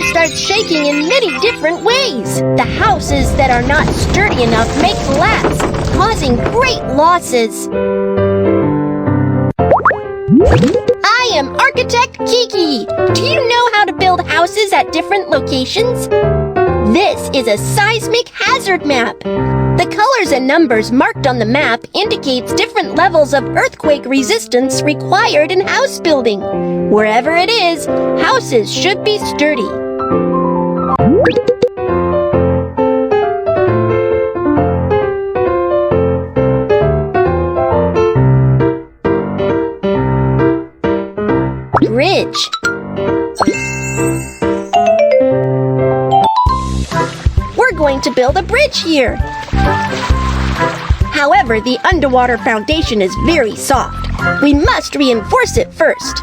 ground starts shaking in many different ways. The houses that are not sturdy enough may collapse, causing great losses. I am Architect Kiki. Do you know how to build houses at different locations? This is a seismic hazard map. The colors and numbers marked on the map indicates different levels of earthquake resistance required in house building. Wherever it is, houses should be sturdy. Bridge. We're going to build a bridge here. However, the underwater foundation is very soft. We must reinforce it first.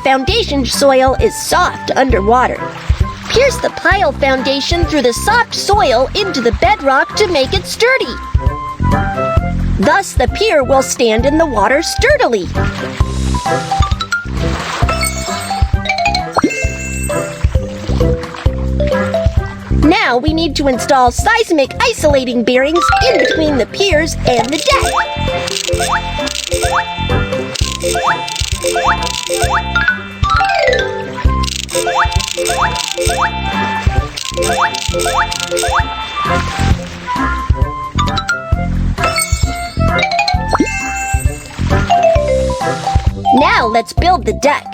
Foundation soil is soft underwater. Pierce the pile foundation through the soft soil into the bedrock to make it sturdy. Thus, the pier will stand in the water sturdily. Now we need to install seismic isolating bearings in between the piers and the deck. Now let's build the deck.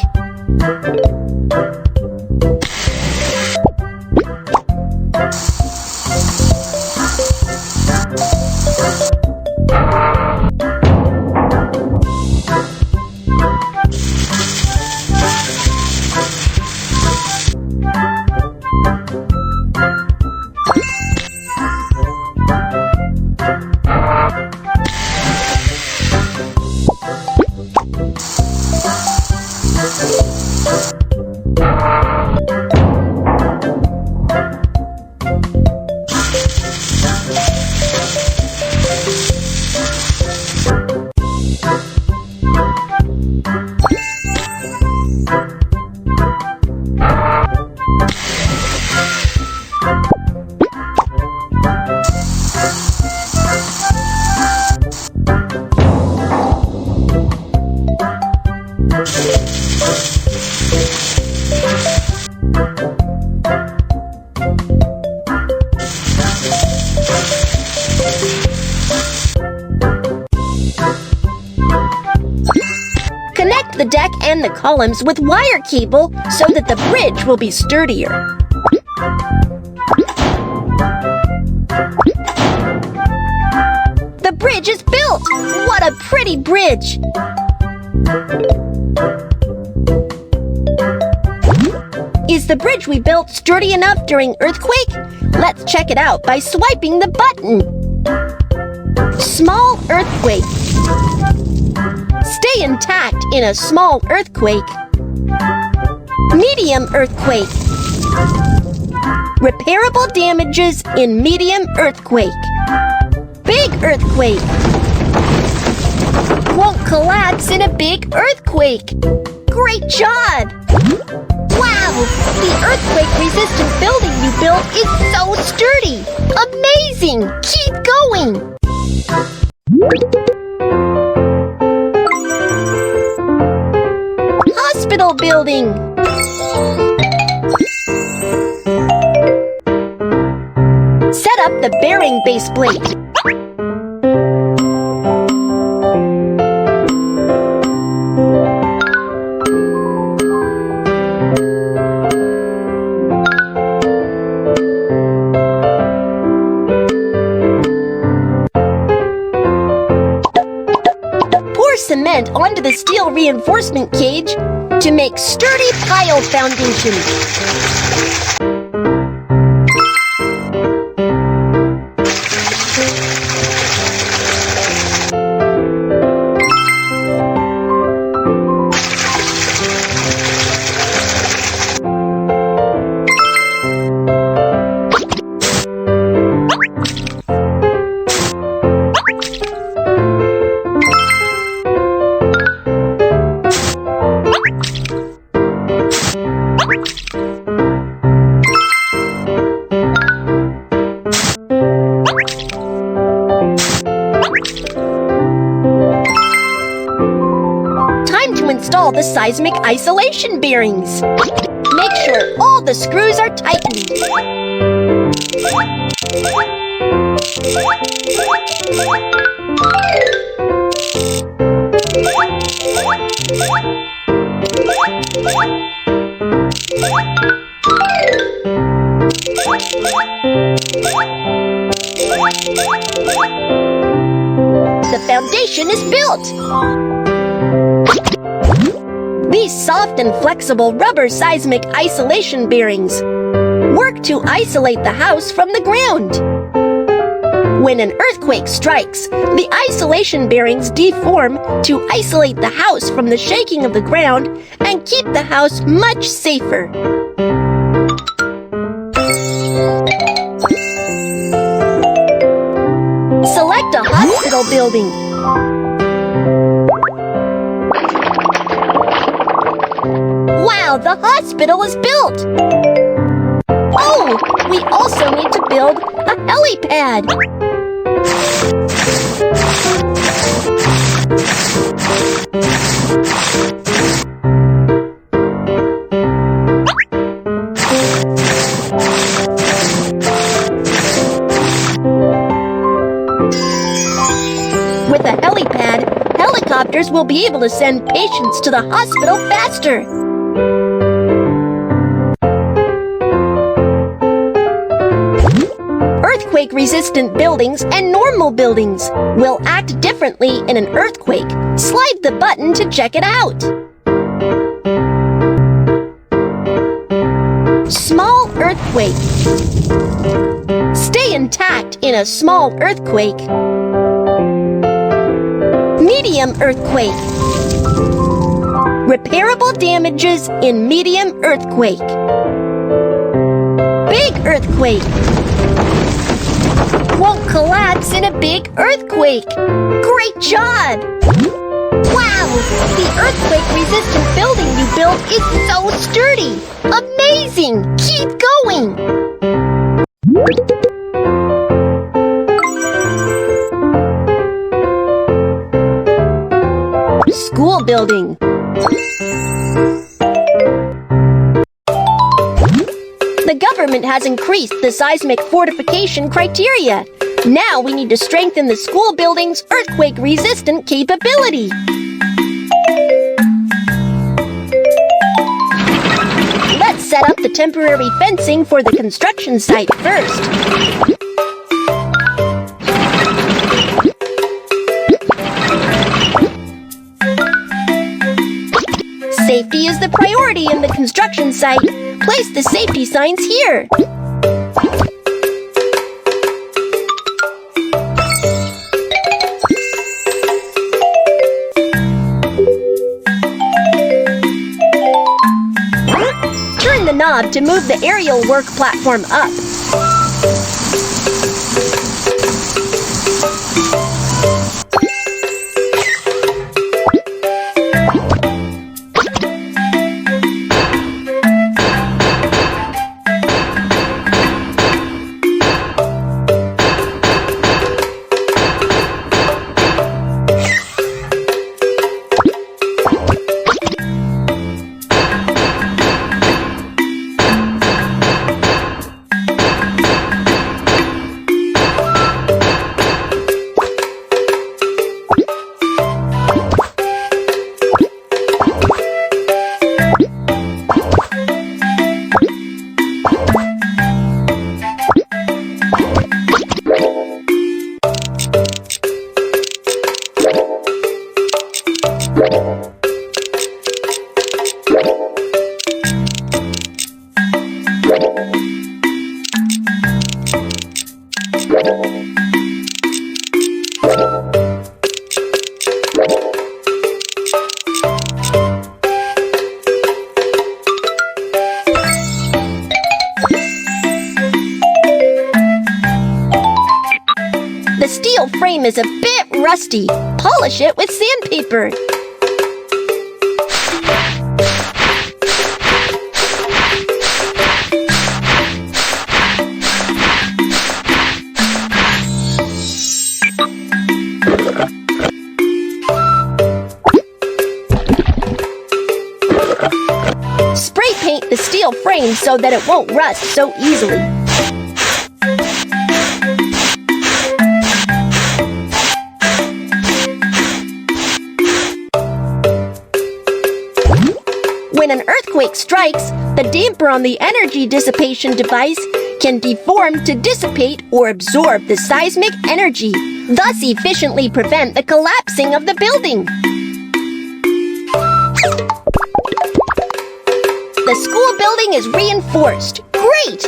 Connect the deck and the columns with wire cable so that the bridge will be sturdier. The bridge is built! What a pretty bridge! Is the bridge we built sturdy enough during earthquake? Let's check it out by swiping the button. Small earthquake. Stay intact in a small earthquake. Medium earthquake. Repairable damages in medium earthquake. Big earthquake. Won't collapse in a big earthquake. Great job! Wow! The earthquake-resistant building you built is so sturdy! Amazing! Keep going! Hospital building! Set up the bearing base plate. cement onto the steel reinforcement cage to make sturdy pile foundations. Install the seismic isolation bearings. Make sure all the screws are tightened. The foundation is built. These soft and flexible rubber seismic isolation bearings work to isolate the house from the ground. When an earthquake strikes, the isolation bearings deform to isolate the house from the shaking of the ground and keep the house much safer. Select a hospital building. Wow, the hospital is built! Oh, we also need to build a helipad. With a helipad, helicopters will be able to send patients to the hospital faster. Earthquake-resistant buildings and normal buildings will act differently in an earthquake. Slide the button to check it out. Small earthquake. Stay intact in a small earthquake. Medium earthquake. Repairable damages in medium earthquake. Big earthquake. Won't collapse in a big earthquake. Great job! Wow! The earthquake-resistant building you built is so sturdy! Amazing! Keep going! School building. The government has increased the seismic fortification criteria. Now we need to strengthen the school building's earthquake-resistant capability. Let's set up the temporary fencing for the construction site first. Safety is the priority in the construction site. Place the safety signs here. Turn the knob to move the aerial work platform up. is a bit rusty. Polish it with sandpaper. Spray paint the steel frame so that it won't rust so easily. When an earthquake strikes, the damper on the energy dissipation device can deform to dissipate or absorb the seismic energy, thus efficiently prevent the collapsing of the building. The school building is reinforced. Great!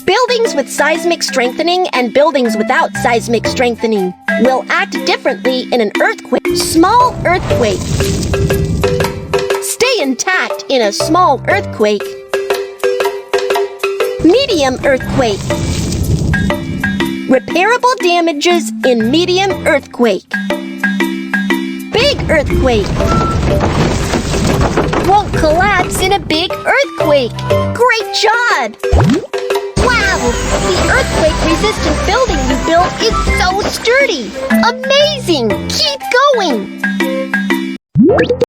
Buildings with seismic strengthening and buildings without seismic strengthening will act differently in an earthquake. Small earthquake. Stay intact in a small earthquake. Medium earthquake. Repairable damages in medium earthquake. Big earthquake. Won't collapse in a big earthquake. Great job! Wow! The earthquake-resistant building you built is so sturdy! Amazing! Keep going!